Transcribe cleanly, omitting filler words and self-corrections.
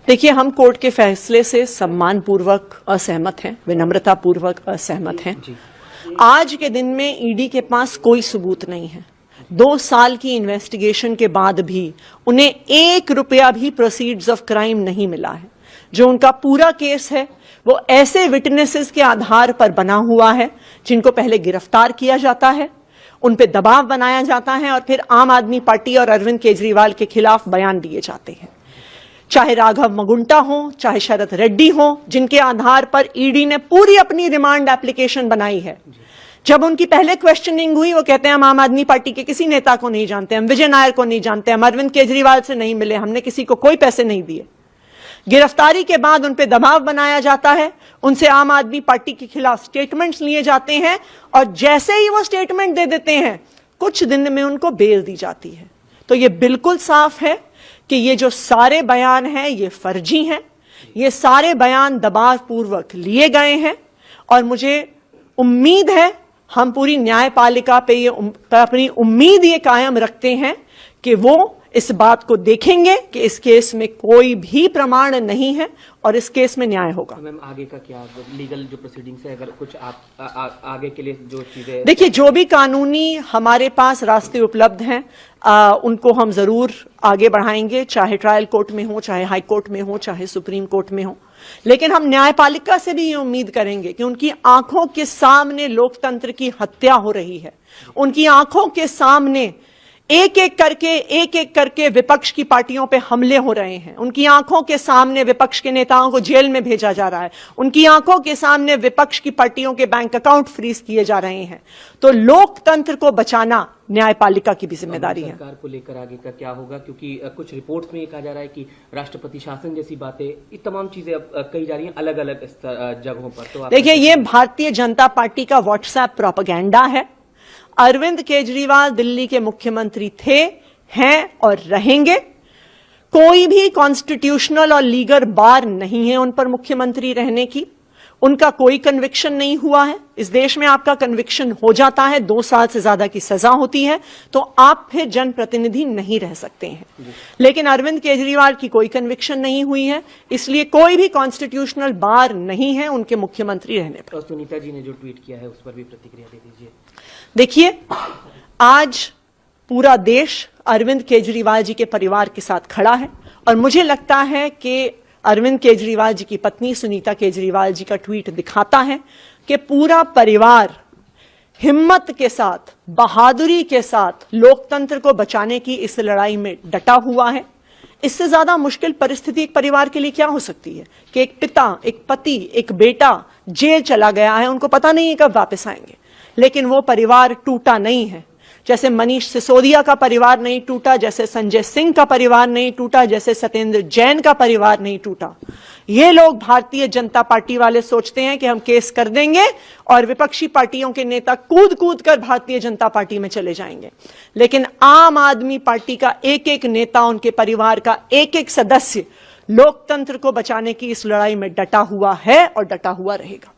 देखिए, हम कोर्ट के फैसले से सम्मानपूर्वक असहमत हैं, विनम्रतापूर्वक असहमत हैं। आज के दिन में ईडी के पास कोई सबूत नहीं है। 2 साल की इन्वेस्टिगेशन के बाद भी उन्हें 1 रुपया भी प्रोसीड्स ऑफ क्राइम नहीं मिला है। जो उनका पूरा केस है वो ऐसे विटनेसेस के आधार पर बना हुआ है जिनको पहले गिरफ्तार किया जाता है, उन पे दबाव बनाया जाता है और फिर आम आदमी पार्टी और अरविंद केजरीवाल के खिलाफ बयान दिए जाते हैं। चाहे राघव मगुंटा हो, चाहे शरद रेड्डी हो, जिनके आधार पर ईडी ने पूरी अपनी रिमांड एप्लीकेशन बनाई है। जब उनकी पहले क्वेश्चनिंग हुई, वो कहते हैं हम आम आदमी पार्टी के किसी नेता को नहीं जानते, हम विजय नायर को नहीं जानते, हम अरविंद केजरीवाल से नहीं मिले, हमने किसी को कोई पैसे नहीं दिए। गिरफ्तारी के बाद उन पे दबाव बनाया जाता है, उनसे आम आदमी पार्टी के खिलाफ स्टेटमेंट्स लिए जाते हैं और जैसे ही वो स्टेटमेंट दे देते हैं कुछ दिन में उनको बेल दी जाती है। तो ये बिल्कुल साफ है कि ये जो सारे बयान हैं ये फर्जी हैं, ये सारे बयान दबावपूर्वक लिए गए हैं और मुझे उम्मीद है, हम पूरी न्यायपालिका पे ये अपनी उम्मीद ये कायम रखते हैं कि वो इस बात को देखेंगे कि इस केस में कोई भी प्रमाण नहीं है और इस केस में न्याय होगा। तो मैम आगे का क्या लीगल जो प्रोसीडिंग्स है, अगर कुछ आप आगे के लिए जो चीजें, देखिए, जो भी कानूनी हमारे पास रास्ते उपलब्ध हैं उनको हम जरूर आगे बढ़ाएंगे, चाहे ट्रायल कोर्ट में हो, चाहे हाई कोर्ट में हो, चाहे सुप्रीम कोर्ट में हो। लेकिन हम न्यायपालिका से भी ये उम्मीद करेंगे कि उनकी आंखों के सामने लोकतंत्र की हत्या हो रही है, उनकी आंखों के सामने एक एक करके विपक्ष की पार्टियों पे हमले हो रहे हैं, उनकी आंखों के सामने विपक्ष के नेताओं को जेल में भेजा जा रहा है, उनकी आंखों के सामने विपक्ष की पार्टियों के बैंक अकाउंट फ्रीज किए जा रहे हैं। तो लोकतंत्र को बचाना न्यायपालिका की भी जिम्मेदारी है। सरकार को लेकर आगे का क्या होगा, क्योंकि कुछ रिपोर्ट्स में ये कहा जा रहा है कि राष्ट्रपति शासन जैसी बातें, ये तमाम चीजें अब कही जा रही हैं अलग अलग जगहों पर। तो देखिए, ये भारतीय जनता पार्टी का व्हाट्सएप प्रोपेगेंडा है। अरविंद केजरीवाल दिल्ली के मुख्यमंत्री थे, हैं और रहेंगे। कोई भी कॉन्स्टिट्यूशनल और लीगल बार नहीं है उन पर मुख्यमंत्री रहने की। उनका कोई कन्विक्शन नहीं हुआ है। इस देश में आपका कन्विक्शन हो जाता है, 2 साल से ज्यादा की सजा होती है, तो आप फिर जनप्रतिनिधि नहीं रह सकते हैं। लेकिन अरविंद केजरीवाल की कोई कन्विक्शन नहीं हुई है, इसलिए कोई भी कॉन्स्टिट्यूशनल बार नहीं है उनके मुख्यमंत्री रहने पर। और सुनीता जी ने जो ट्वीट किया है उस पर भी प्रतिक्रिया दे दीजिए। देखिए, आज पूरा देश अरविंद केजरीवाल जी के परिवार के साथ खड़ा है और मुझे लगता है कि अरविंद केजरीवाल जी की पत्नी सुनीता केजरीवाल जी का ट्वीट दिखाता है कि पूरा परिवार हिम्मत के साथ, बहादुरी के साथ लोकतंत्र को बचाने की इस लड़ाई में डटा हुआ है। इससे ज्यादा मुश्किल परिस्थिति एक परिवार के लिए क्या हो सकती है कि एक पिता, एक पति, एक बेटा जेल चला गया है, उनको पता नहीं है कब वापस आएंगे, लेकिन वो परिवार टूटा नहीं है। जैसे मनीष सिसोदिया का परिवार नहीं टूटा, जैसे संजय सिंह का परिवार नहीं टूटा, जैसे सत्येंद्र जैन का परिवार नहीं टूटा। ये लोग भारतीय जनता पार्टी वाले सोचते हैं कि हम केस कर देंगे और विपक्षी पार्टियों के नेता कूद कूद कर भारतीय जनता पार्टी में चले जाएंगे। लेकिन आम आदमी पार्टी का एक एक नेता, उनके परिवार का एक एक सदस्य लोकतंत्र को बचाने की इस लड़ाई में डटा हुआ है और डटा हुआ रहेगा।